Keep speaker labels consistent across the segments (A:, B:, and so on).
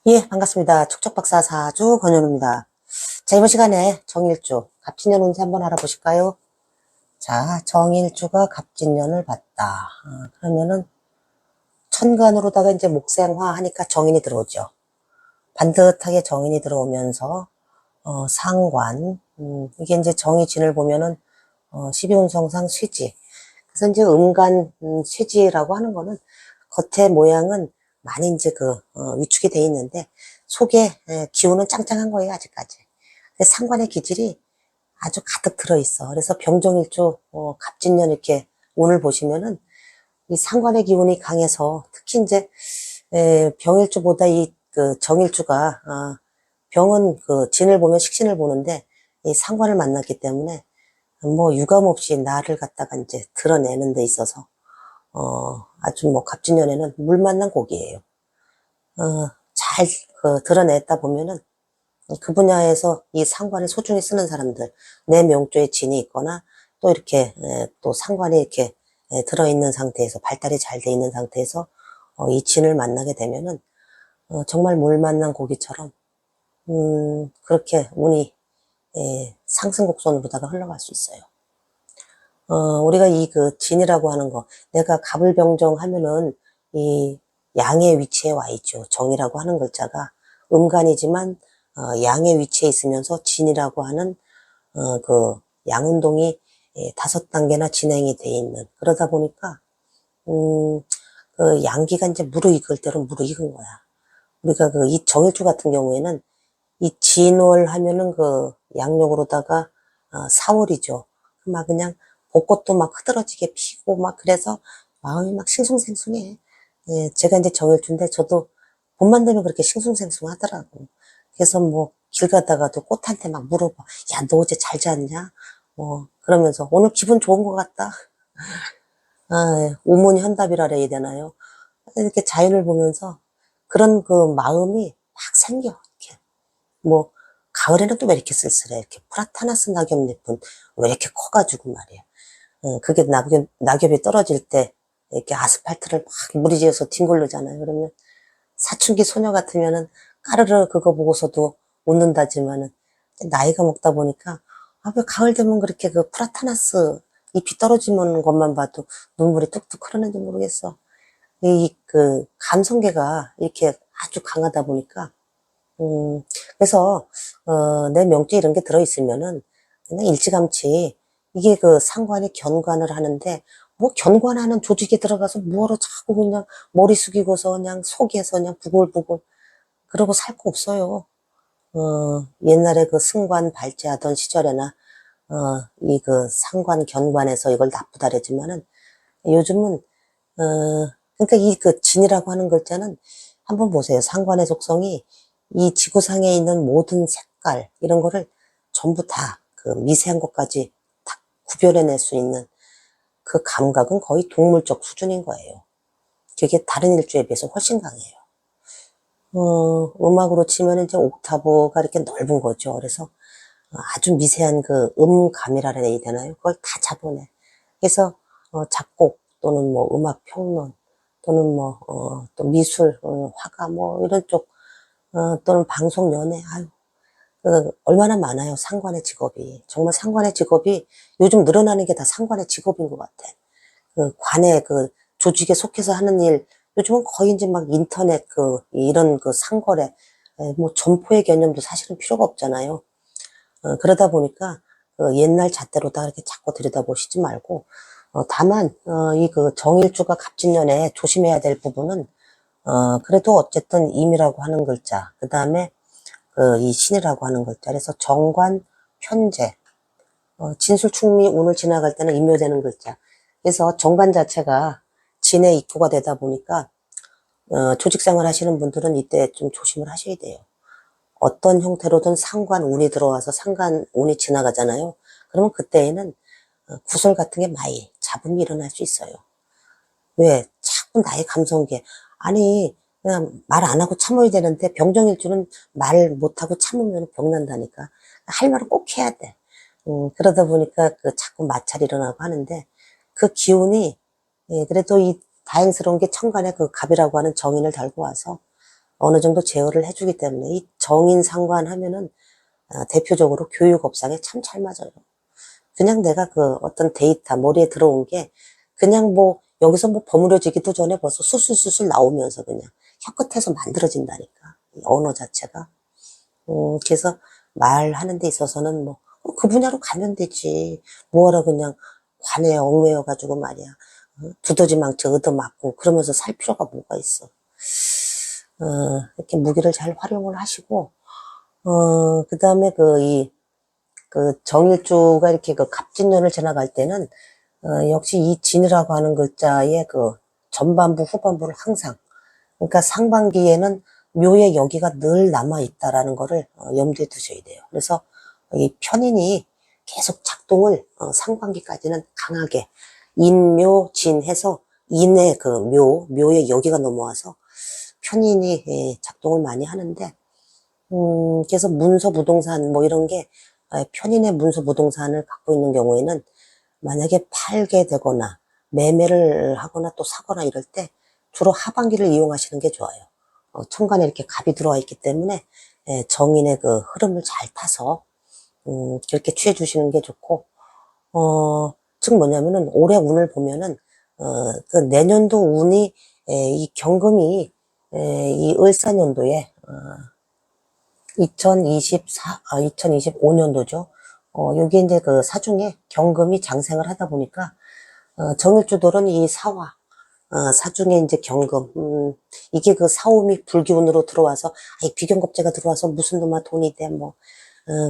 A: 예, 반갑습니다. 촉촉박사 사주 권현우입니다. 자, 이번 시간에 정일주, 갑진년 운세 한번 알아보실까요? 자, 정일주가 갑진년을 봤다. 그러면은 천간으로다가 이제 목생화 하니까 정인이 들어오죠. 반듯하게 정인이 들어오면서 상관, 이게 이제 정이진을 보면은 12운성상 쇠지. 그래서 이제 음간 쇠지라고 하는 거는 겉의 모양은 많이 이제 위축이 돼 있는데 속에 기운은 짱짱한 거예요, 아직까지. 근데 상관의 기질이 아주 가득 들어 있어. 그래서 병정일주 갑진년 이렇게 운을 보시면은 이 상관의 기운이 강해서 특히 이제 병일주보다 이 정일주가 병은 진을 보면 식신을 보는데 이 상관을 만났기 때문에 뭐 유감 없이 나를 갖다가 이제 드러내는 데 있어서 아주 뭐 갑진년에는 물 만난 곡이에요. 잘 드러냈다 보면은 그 분야에서 이 상관을 소중히 쓰는 사람들, 내 명조에 진이 있거나 또 이렇게 또 상관이 이렇게 들어있는 상태에서 발달이 잘 돼 있는 상태에서 이 진을 만나게 되면은 정말 물 만난 고기처럼 그렇게 운이 상승곡선으로다가 흘러갈 수 있어요. 우리가 이 진이라고 하는 거, 내가 갑을병정 하면은 이 양의 위치에 와 있죠. 정이라고 하는 글자가 음간이지만 양의 위치에 있으면서 진이라고 하는 양운동이 5단계나 진행이 돼 있는, 그러다 보니까 양기가 이제 무르익을 대로 무르익은 거야. 우리가 이 정일주 같은 경우에는 이 진월 하면은 양력으로다가 4월이죠. 막 그냥 벚꽃도 막 흐드러지게 피고 막 그래서 마음이 막 싱숭생숭해. 예, 제가 이제 정일주인데 저도 봄만 되면 그렇게 싱숭생숭하더라고. 그래서 뭐 길 가다가도 꽃한테 막 물어봐. 야, 너 어제 잘 잤냐? 그러면서 오늘 기분 좋은 것 같다. 오문현답이라 해야 되나요? 이렇게 자연을 보면서 그런 마음이 막 생겨. 이렇게. 뭐 가을에는 또 왜 이렇게 쓸쓸해? 이렇게 프라타나스 낙엽잎은 왜 이렇게 커가지고 말이야. 그게 낙엽이 떨어질 때 이렇게 아스팔트를 막 무리지어서 뒹굴르잖아요. 그러면 사춘기 소녀 같으면은 까르르 그거 보고서도 웃는다지만은 나이가 먹다 보니까 왜 가을 되면 그렇게 프라타나스 잎이 떨어지는 것만 봐도 눈물이 뚝뚝 흐르는지 모르겠어. 감성계가 이렇게 아주 강하다 보니까 그래서 내 명제 이런 게 들어있으면은 그냥 일찌감치 이게 상관이 견관을 하는데 뭐 견관하는 조직에 들어가서 뭐하러 자꾸 그냥 머리 숙이고서 그냥 속에서 그냥 부글부글 그러고 살 거 없어요. 옛날에 승관 발제하던 시절에나 이 상관 견관에서 이걸 나쁘다 그랬지만은 요즘은 그러니까 이 진이라고 하는 글자는 한번 보세요. 상관의 속성이 이 지구상에 있는 모든 색깔 이런 거를 전부 다 미세한 것까지 다 구별해낼 수 있는 그 감각은 거의 동물적 수준인 거예요. 그게 다른 일주에 비해서 훨씬 강해요. 음악으로 치면 이제 옥타브가 이렇게 넓은 거죠. 그래서 아주 미세한 음감이라 해야 되나요? 그걸 다 잡아내. 그래서 작곡 또는 뭐 음악 평론 또는 뭐 또 미술, 화가 뭐 이런 쪽 또는 방송 연예, 아유 얼마나 많아요. 상관의 직업이. 정말 상관의 직업이 요즘 늘어나는 게 다 상관의 직업인 것 같아. 관의 조직에 속해서 하는 일, 요즘은 거의 이제 막 인터넷 이런 상거래, 뭐 점포의 개념도 사실은 필요가 없잖아요. 그러다 보니까 옛날 잣대로다 이렇게 자꾸 들여다보시지 말고, 다만 이 정일주가 갑진년에 조심해야 될 부분은 그래도 어쨌든 임이라고 하는 글자, 그 다음에 이 신이라고 하는 글자, 그래서 정관, 편재, 진술충미 운을 지나갈 때는 임묘되는 글자. 그래서 정관 자체가 진의 입구가 되다 보니까 조직생활 하시는 분들은 이때 좀 조심을 하셔야 돼요. 어떤 형태로든 상관 운이 들어와서 상관 운이 지나가잖아요. 그러면 그때에는 구설 같은 게 많이 잡음이 일어날 수 있어요. 왜? 자꾸 나의 감성계. 아니 그냥 말 안 하고 참아야 되는데 병정일주는 말 못하고 참으면 병난다니까. 할 말은 꼭 해야 돼. 그러다 보니까 자꾸 마찰이 일어나고 하는데 그 기운이 그래도 이 다행스러운 게 천간에 갑이라고 하는 정인을 달고 와서 어느 정도 제어를 해주기 때문에 이 정인 상관 하면은 대표적으로 교육업상에 참 잘 맞아요. 그냥 내가 그 어떤 데이터 머리에 들어온 게 그냥 뭐 여기서 뭐 버무려지기도 전에 벌써 수술수술 나오면서 그냥 혀끝에서 만들어진다니까. 이 언어 자체가. 그래서 말하는 데 있어서는 뭐 그 분야로 가면 되지. 뭐하러 그냥 관에 얽매여 가지고 말이야. 두더지망치 얻어맞고 그러면서 살 필요가 뭐가 있어. 이렇게 무기를 잘 활용을 하시고, 그 다음에 그 정일주가 이렇게 그 갑진년을 지나갈 때는, 역시 이 진이라고 하는 글자의 그 전반부, 후반부를 항상, 그러니까 상반기에는 묘의 여기가 늘 남아있다라는 거를 염두에 두셔야 돼요. 그래서 이 편인이 계속 작동을 상반기까지는 강하게 인묘 진 해서 인의 그 묘의 여기가 넘어와서 편인이 작동을 많이 하는데, 그래서 문서 부동산 뭐 이런 게 편인의 문서 부동산을 갖고 있는 경우에는 만약에 팔게 되거나 매매를 하거나 또 사거나 이럴 때 주로 하반기를 이용하시는 게 좋아요. 천간에 이렇게 갑이 들어와 있기 때문에 정인의 그 흐름을 잘 타서 그렇게 취해 주시는 게 좋고, 즉 뭐냐면은 올해 운을 보면은 그 내년도 운이 이 경금이 이 을사년도에 2025년도죠. 여기 이제 그 사중에 경금이 장생을 하다 보니까 정일주돌은 이 사화 사중에 이제 경금, 이게 그 사오미 불기운으로 들어와서, 아이, 귀경겁제가 들어와서 무슨 놈아 돈이 돼, 뭐,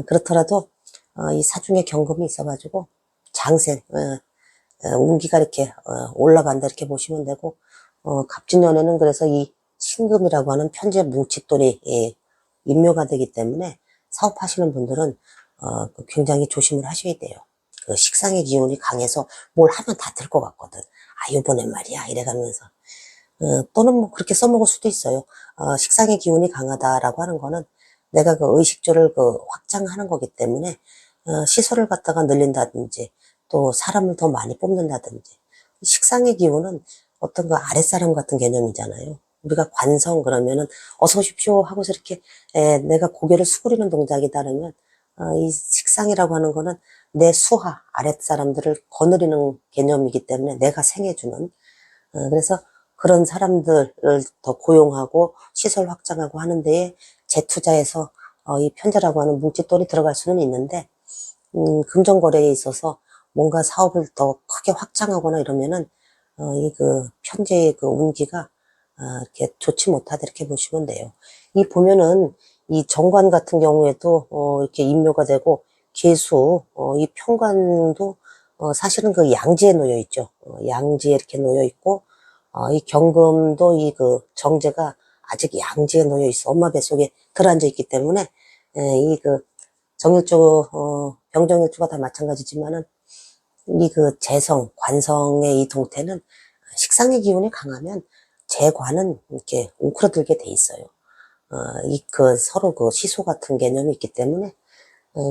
A: 그렇더라도, 이 사중에 경금이 있어가지고, 장생, 운기가 이렇게, 올라간다, 이렇게 보시면 되고, 갑진년에는 그래서 이 신금이라고 하는 편재 뭉칫돌이, 인묘가 되기 때문에 사업하시는 분들은, 굉장히 조심을 하셔야 돼요. 그 식상의 기운이 강해서 뭘 하면 다 될 것 같거든. 아, 요번엔 말이야. 이래가면서. 또는 뭐 그렇게 써먹을 수도 있어요. 식상의 기운이 강하다라고 하는 거는 내가 그 의식주를 그 확장하는 거기 때문에, 시설을 갖다가 늘린다든지, 또 사람을 더 많이 뽑는다든지. 식상의 기운은 어떤 그 아랫사람 같은 개념이잖아요. 우리가 관성 그러면은 어서 오십시오 하고서 이렇게 내가 고개를 수그리는 동작이 다르면 이 식상이라고 하는 거는 내 수하 아랫사람들을 거느리는 개념이기 때문에 내가 생해주는, 그래서 그런 사람들을 더 고용하고 시설 확장하고 하는 데에 재투자해서 이 편제라고 하는 뭉칫돌이 들어갈 수는 있는데, 금전거래에 있어서 뭔가 사업을 더 크게 확장하거나 이러면은 이 그 편제의 그 운기가 이렇게 좋지 못하다 이렇게 보시면 돼요. 이 보면은 이 정관 같은 경우에도 이렇게 인묘가 되고 계수 이 편관도 사실은 그 양지에 놓여 있죠. 양지에 이렇게 놓여 있고 이 경금도 이 그 정제가 아직 양지에 놓여 있어. 엄마 뱃속에 들어앉아 있기 때문에 이 그 정일주 병정일주가 다 마찬가지지만은 이 그 재성 관성의 이 동태는 식상의 기운이 강하면 재관은 이렇게 웅크러들게 돼 있어요. 이 그 서로 그 시소 같은 개념이 있기 때문에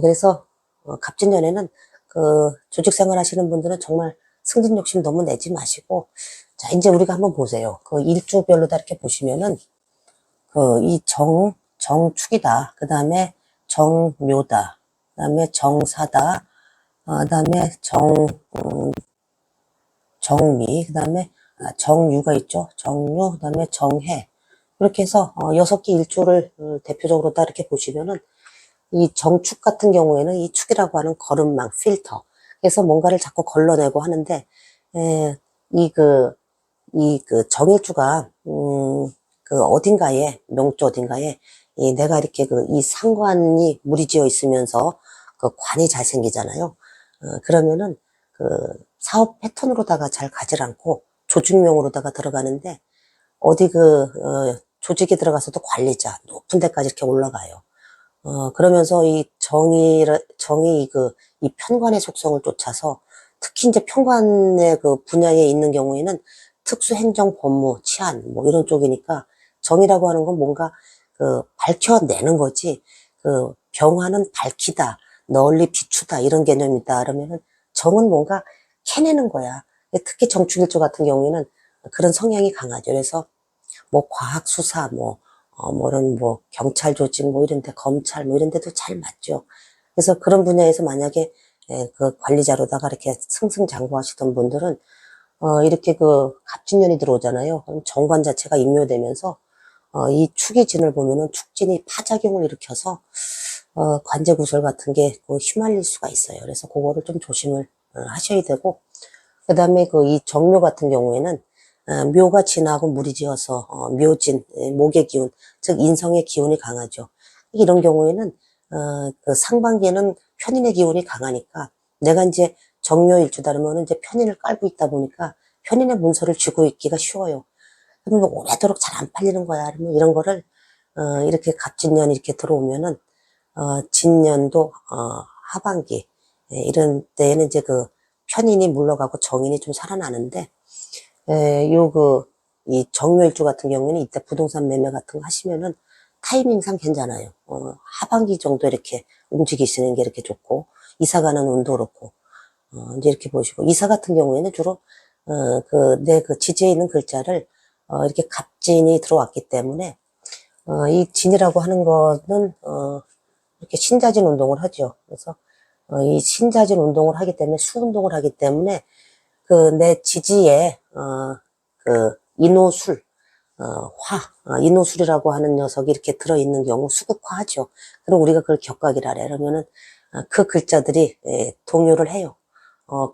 A: 그래서 갑진년에는 그 조직 생활 하시는 분들은 정말 승진 욕심 너무 내지 마시고, 자 이제 우리가 한번 보세요. 그 일주별로 다 이렇게 보시면은 그 이 정축이다. 그 다음에 정묘다. 그 다음에 정사다. 그 다음에 정미. 그 다음에 정유가 있죠. 정유. 그 다음에 정해. 이렇게 해서 6개 일주를 대표적으로 다 이렇게 보시면은 이 정축 같은 경우에는 이 축이라고 하는 거름망, 필터. 그래서 뭔가를 자꾸 걸러내고 하는데, 이 그 정일주가, 그 어딘가에, 명주 어딘가에, 내가 이렇게 이 상관이 무리지어 있으면서 그 관이 잘 생기잖아요. 그러면은 그 사업 패턴으로다가 잘 가지 않고 조직명으로다가 들어가는데, 어디 조직에 들어가서도 관리자, 높은 데까지 이렇게 올라가요. 그러면서 정이 이 편관의 속성을 쫓아서 특히 이제 편관의 그 분야에 있는 경우에는 특수행정 법무, 치안, 뭐 이런 쪽이니까 정이라고 하는 건 뭔가 밝혀내는 거지, 병화는 밝히다, 널리 비추다, 이런 개념이다. 그러면은 정은 뭔가 캐내는 거야. 특히 정축일조 같은 경우에는 그런 성향이 강하죠. 그래서 뭐 과학 수사, 뭐 뭐 이런 뭐 경찰 조직 뭐 이런 데 검찰 뭐 이런 데도 잘 맞죠. 그래서 그런 분야에서 만약에 그 관리자로다가 이렇게 승승장구하시던 분들은 이렇게 그 갑진년이 들어오잖아요. 그럼 정관 자체가 임묘되면서 이 축이진을 보면은 축진이 파작용을 일으켜서 관제구설 같은 게 휘말릴 수가 있어요. 그래서 그거를 좀 조심을 하셔야 되고, 그 다음에 그 이 정묘 같은 경우에는 묘가 진하고 물이 지어서 묘진, 목의 기운, 즉 인성의 기운이 강하죠. 이런 경우에는 그 상반기에는 편인의 기운이 강하니까 내가 이제 정묘일주다 그러면 이제 편인을 깔고 있다 보니까 편인의 문서를 쥐고 있기가 쉬워요. 그러면 오래도록 잘 안 팔리는 거야. 그러면 이런 거를 이렇게 갑진년 이렇게 들어오면은 진년도 하반기 이런 때에는 이제 그 편인이 물러가고 정인이 좀 살아나는데 이 정묘일주 같은 경우는 이때 부동산 매매 같은 거 하시면은 타이밍상 괜찮아요. 하반기 정도 이렇게 움직이시는 게 이렇게 좋고, 이사 가는 운도 그렇고, 이제 이렇게 보시고, 이사 같은 경우에는 주로, 내 그 지지에 있는 글자를, 이렇게 갑진이 들어왔기 때문에, 이 진이라고 하는 거는, 이렇게 신자진 운동을 하죠. 그래서, 이 신자진 운동을 하기 때문에, 수운동을 하기 때문에, 그 내 지지에, 인호술, 인호술이라고 하는 녀석이 이렇게 들어있는 경우 수국화하죠. 그럼 우리가 그걸 격각이라 해. 그러면은, 그 글자들이, 동요를 해요.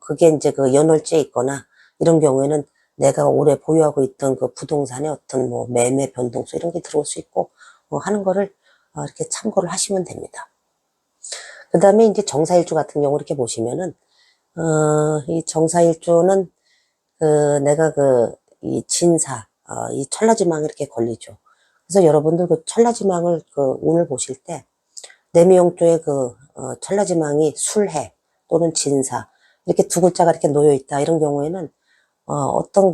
A: 그게 이제 그 연월제 있거나, 이런 경우에는 내가 오래 보유하고 있던 그 부동산의 어떤 뭐 매매 변동수 이런 게 들어올 수 있고, 하는 거를, 이렇게 참고를 하시면 됩니다. 그 다음에 이제 정사일주 같은 경우 이렇게 보시면은, 이 정사일주는, 내가 이 진사, 이 천라지망이 이렇게 걸리죠. 그래서 여러분들 그 천라지망을 운을 보실 때, 내미용조의 천라지망이 술해 또는 진사, 이렇게 두 글자가 이렇게 놓여 있다. 이런 경우에는, 어떤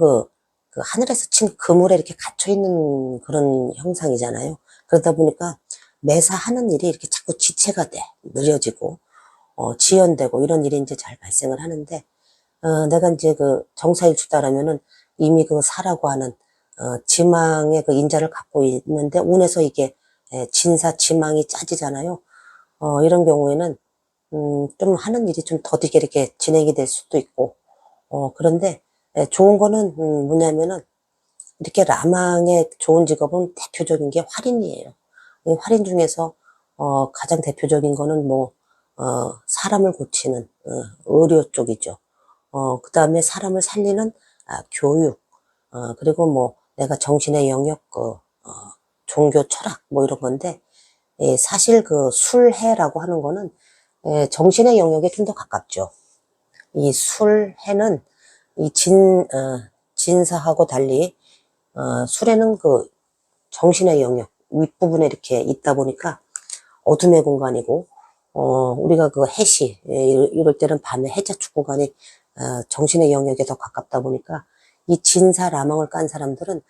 A: 하늘에서 친 그물에 이렇게 갇혀 있는 그런 형상이잖아요. 그러다 보니까 매사 하는 일이 이렇게 자꾸 지체가 돼. 느려지고, 지연되고 이런 일이 이제 잘 발생을 하는데, 내가 이제 정사일주다라면은 이미 사라고 하는, 지망의 인자를 갖고 있는데, 운에서 이게, 진사, 지망이 짜지잖아요. 이런 경우에는, 좀 하는 일이 좀 더디게 이렇게 진행이 될 수도 있고, 그런데, 좋은 거는, 뭐냐면은, 이렇게 라망의 좋은 직업은 대표적인 게 활인이에요. 이 활인 중에서, 가장 대표적인 거는 사람을 고치는, 의료 쪽이죠. 그 다음에 사람을 살리는, 교육, 그리고 내가 정신의 영역, 종교 철학, 이런 건데, 사실 술해라고 하는 거는, 정신의 영역에 좀 더 가깝죠. 이 술해는, 이 진사하고 달리, 술해는 정신의 영역, 윗부분에 이렇게 있다 보니까, 어둠의 공간이고, 우리가 해시, 이럴 때는 밤에 해자축 공간이, 정신의 영역에 더 가깝다 보니까, 이 진사 라망을 깐 사람들은,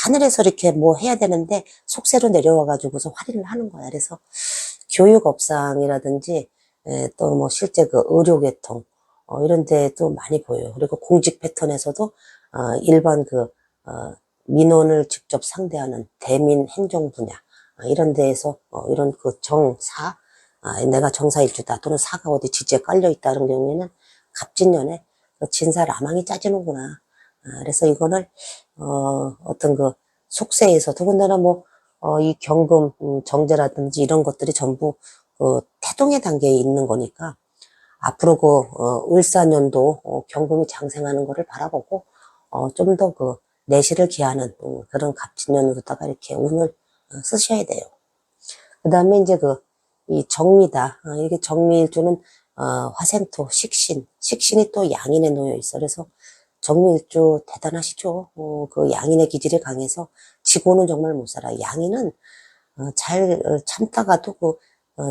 A: 하늘에서 이렇게 해야 되는데, 속세로 내려와가지고서 활인을 하는 거야. 그래서, 교육업상이라든지, 또 실제 의료계통, 이런 데도 많이 보여요. 그리고 공직 패턴에서도, 일반 민원을 직접 상대하는 대민 행정 분야, 이런 데에서, 이런 정사, 내가 정사일주다 또는 사가 어디 지지에 깔려있다는 경우에는 갑진년에 진사 라망이 짜지는구나. 그래서 이거는, 어떤 속세에서 더군다나 이 경금, 정제라든지 이런 것들이 전부 태동의 단계에 있는 거니까 앞으로 을사년도 경금이 장생하는 거를 바라보고 좀 더 내실을 기하는 그런 갑진년으로다가 이렇게 운을 쓰셔야 돼요. 그 다음에 이제 이 정미다. 이게 정미일주는 화생토, 식신이 또 양인에 놓여 있어. 그래서 정미일주 대단하시죠. 양인의 기질이 강해서 지고는 정말 못 살아요. 양인은 잘 참다가도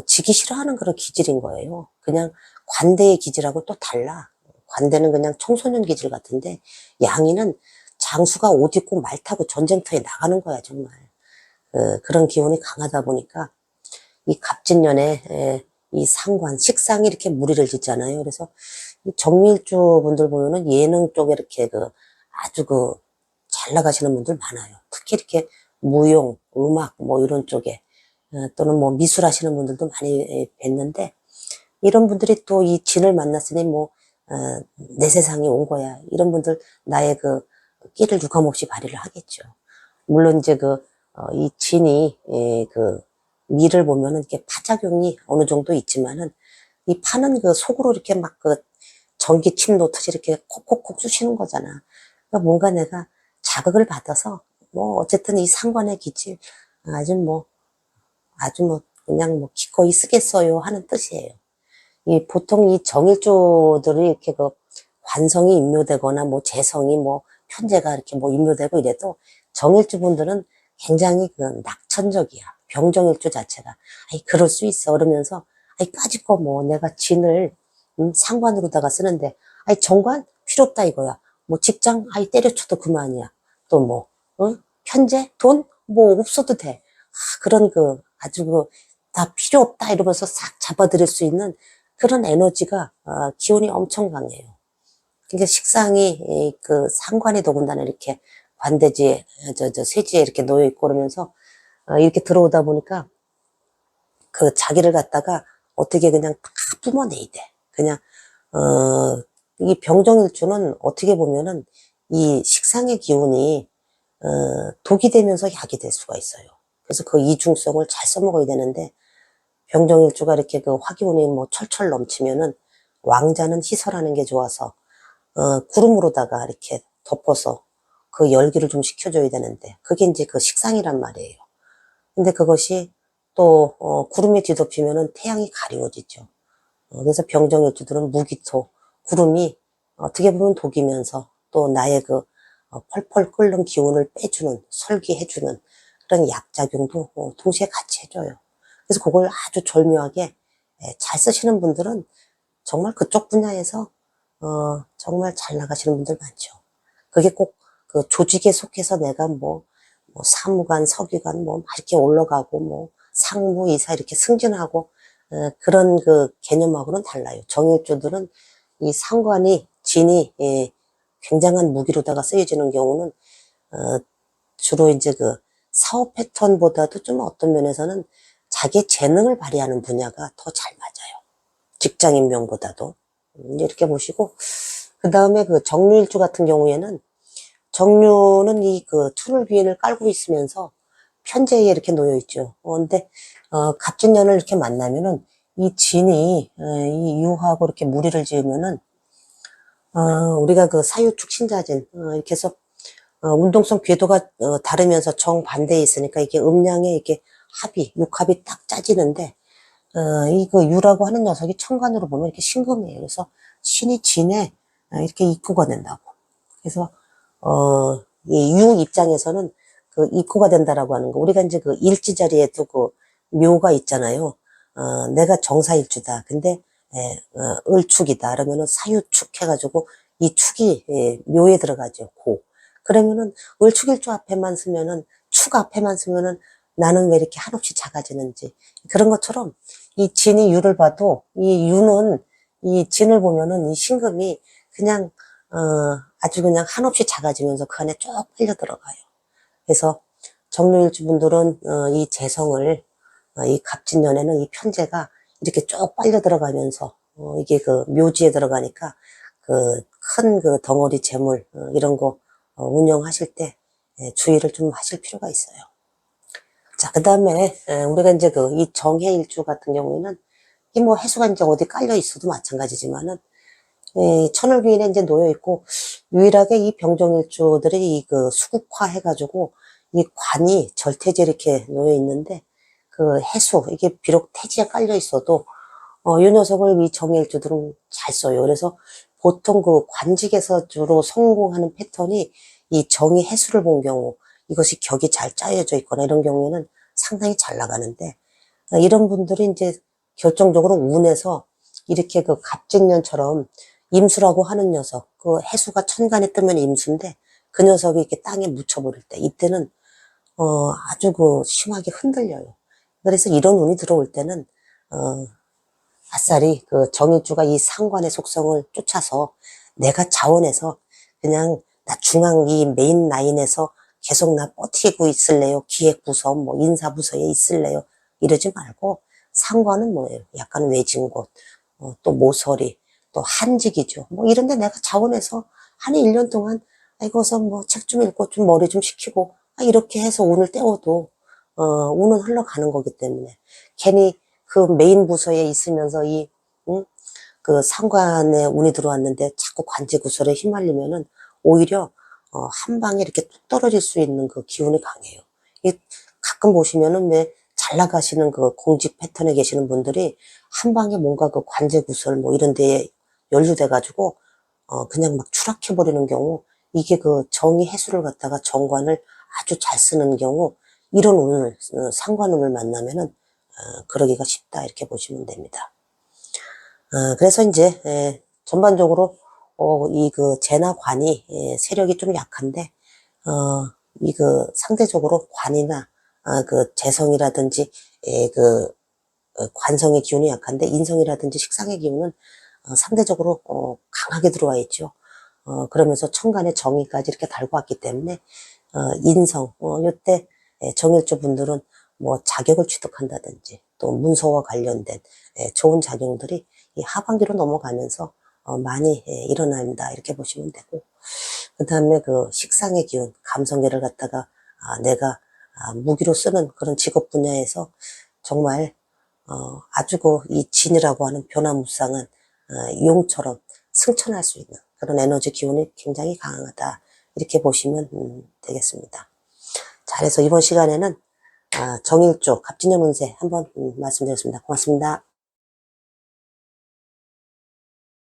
A: 지기 싫어하는 그런 기질인 거예요. 그냥 관대의 기질하고 또 달라. 관대는 그냥 청소년 기질 같은데 양인은 장수가 옷 입고 말 타고 전쟁터에 나가는 거야 정말. 그런 기운이 강하다 보니까 이 갑진년에 이 상관, 식상이 이렇게 무리를 짓잖아요. 그래서 이 정밀주 분들 보면은 예능 쪽에 이렇게 아주 잘 나가시는 분들 많아요. 특히 이렇게 무용, 음악 뭐 이런 쪽에 또는 뭐 미술 하시는 분들도 많이 뵀는데 이런 분들이 또 이 진을 만났으니 뭐 내 세상에 온 거야. 이런 분들 나의 그 끼를 유감없이 발휘를 하겠죠. 물론 이제 이 진이 그 미를 보면은 이렇게 파작용이 어느 정도 있지만은 이 파는 그 속으로 이렇게 막 그 전기침 놓듯이 이렇게 콕콕콕 쑤시는 거잖아. 그러니까 뭔가 내가 자극을 받아서 뭐 어쨌든 이 상관의 기질 아주 뭐 아주 뭐 그냥 뭐 기꺼이 쓰겠어요 하는 뜻이에요. 이 보통 이 정일조들이 이렇게 그 관성이 임묘되거나 뭐 재성이 뭐 편재가 이렇게 뭐 임묘되고 이래도 정일주 분들은 굉장히 그 낙천적이야. 병정일주 자체가. 아이, 그럴 수 있어. 그러면서, 아이, 까짓거 뭐 내가 진을, 상관으로다가 쓰는데, 아이, 정관? 필요 없다 이거야. 뭐 직장? 아이, 때려쳐도 그만이야. 또 뭐, 편재? 돈? 뭐 없어도 돼. 그런 아주 다 필요 없다 이러면서 싹 잡아들일 수 있는 그런 에너지가, 기운이 엄청 강해요. 그러니까 식상이 그 상관이 더군다나 이렇게 관대지에 쇠지에 이렇게 놓여 있고 그러면서 이렇게 들어오다 보니까 그 자기를 갖다가 어떻게 그냥 다 뿜어내야 돼. 그냥 이 병정일주는 어떻게 보면은 이 식상의 기운이 독이 되면서 약이 될 수가 있어요. 그래서 그 이중성을 잘 써먹어야 되는데 병정일주가 이렇게 그 화기운이 뭐 철철 넘치면은 왕자는 희설하는 게 좋아서 구름으로다가 이렇게 덮어서 그 열기를 좀 식혀줘야 되는데 그게 이제 그 식상이란 말이에요. 근데 그것이 또 구름이 뒤덮이면은 태양이 가리워지죠. 그래서 병정일주들은 무기토 구름이 어떻게 보면 독이면서 또 나의 펄펄 끓는 기운을 빼주는 설기해주는 그런 약작용도 동시에 같이 해줘요. 그래서 그걸 아주 절묘하게 잘 쓰시는 분들은 정말 그쪽 분야에서 정말 잘 나가시는 분들 많죠. 그게 꼭 그 조직에 속해서 내가 뭐 사무관, 서기관 뭐 이렇게 올라가고 뭐 상무, 이사 이렇게 승진하고 그런 그 개념하고는 달라요. 정일주들은 이 상관이 진이 굉장한 무기로다가 쓰여지는 경우는 주로 이제 그 사업 패턴보다도 좀 어떤 면에서는 자기의 재능을 발휘하는 분야가 더 잘 맞아요. 직장 임명보다도. 이렇게 보시고, 그 다음에 그 정유일주 같은 경우에는, 정유는 이 그 투를비인을 깔고 있으면서 편재에 이렇게 놓여 있죠. 근데, 갑진년을 이렇게 만나면은, 이 진이, 이 유하고 이렇게 무리를 지으면은, 우리가 그 사유축 신자진, 이렇게 해서, 운동성 궤도가, 다르면서 정반대에 있으니까 이게 음양의 이렇게 합이, 육합이 딱 짜지는데, 이거 유라고 하는 녀석이 천간으로 보면 이렇게 신금이에요. 그래서 신이 진에 이렇게 입구가 된다고. 그래서, 이 유 입장에서는 그 입구가 된다라고 하는 거. 우리가 이제 그 일지 자리에도 그 묘가 있잖아요. 내가 정사일주다. 근데, 을축이다. 그러면은 사유축 해가지고 이 축이 묘에 들어가죠. 고. 그러면은 을축일주 앞에만 쓰면은 축 앞에만 쓰면은 나는 왜 이렇게 한없이 작아지는지. 그런 것처럼 이 진이 유를 봐도 이 유는 이 진을 보면은 이 신금이 그냥 아주 그냥 한없이 작아지면서 그 안에 쭉 빨려 들어가요. 그래서 정묘일주 분들은 이 재성을 이 갑진년에는 이 편재가 이렇게 쭉 빨려 들어가면서 이게 그 묘지에 들어가니까 그 큰 그 덩어리 재물 이런 거 운영하실 때 주의를 좀 하실 필요가 있어요. 자, 그 다음에, 우리가 이제 이 정해일주 같은 경우에는, 이 뭐 해수가 이제 어디 깔려 있어도 마찬가지지만은, 천을귀인에 이제 놓여있고, 유일하게 이 병정일주들이 이 수국화 해가지고, 이 관이 절태지에 이렇게 놓여있는데, 그 해수, 이게 비록 태지에 깔려 있어도, 이 녀석을 이 정해일주들은 잘 써요. 그래서 보통 그 관직에서 주로 성공하는 패턴이 이 정의 해수를 본 경우, 이것이 격이 잘 짜여져 있거나 이런 경우에는 상당히 잘 나가는데, 이런 분들이 이제 결정적으로 운에서 이렇게 그 갑진년처럼 임수라고 하는 녀석, 그 해수가 천간에 뜨면 임수인데, 그 녀석이 이렇게 땅에 묻혀버릴 때, 이때는, 아주 심하게 흔들려요. 그래서 이런 운이 들어올 때는, 아싸리 그 정일주가 이 상관의 속성을 쫓아서 내가 자원해서 그냥 나 중앙 이 메인 라인에서 계속 나 버티고 있을래요? 기획부서, 뭐 인사부서에 있을래요? 이러지 말고 상관은 뭐예요? 약간 외진 곳, 또 모서리, 또 한직이죠. 뭐 이런데 내가 자원해서 한 1년 동안 이거서 뭐 책 좀 읽고 좀 머리 좀 식히고 이렇게 해서 운을 때워도 운은 흘러가는 거기 때문에 괜히 그 메인 부서에 있으면서 응? 그 상관에 운이 들어왔는데 자꾸 관제구설에 휘말리면은 오히려 한 방에 이렇게 뚝 떨어질 수 있는 그 기운이 강해요. 가끔 보시면은 왜 잘 나가시는 그 공직 패턴에 계시는 분들이 한 방에 뭔가 그 관제구설 뭐 이런 데에 연루돼 가지고 그냥 막 추락해 버리는 경우, 이게 그 정의 해수를 갖다가 정관을 아주 잘 쓰는 경우 이런 운을 상관운을 만나면은 그러기가 쉽다 이렇게 보시면 됩니다. 그래서 이제 전반적으로 이 그 재나 관이 세력이 좀 약한데 이 그 상대적으로 관이나 그 재성이라든지 그 관성의 기운이 약한데 인성이라든지 식상의 기운은 상대적으로 강하게 들어와 있죠. 그러면서 천간의 정의까지 이렇게 달고 왔기 때문에 인성 요때 정일조 분들은 뭐 자격을 취득한다든지 또 문서와 관련된 좋은 작용들이 이 하반기로 넘어가면서 많이 일어납니다. 이렇게 보시면 되고, 그 다음에 그 식상의 기운, 감성계를 갖다가 내가 무기로 쓰는 그런 직업 분야에서 정말 아주 그 이 진이라고 하는 변화무쌍한 용처럼 승천할 수 있는 그런 에너지 기운이 굉장히 강하다 이렇게 보시면 되겠습니다. 자, 그래서 이번 시간에는 정일조 갑진년 운세 한번 말씀드렸습니다. 고맙습니다.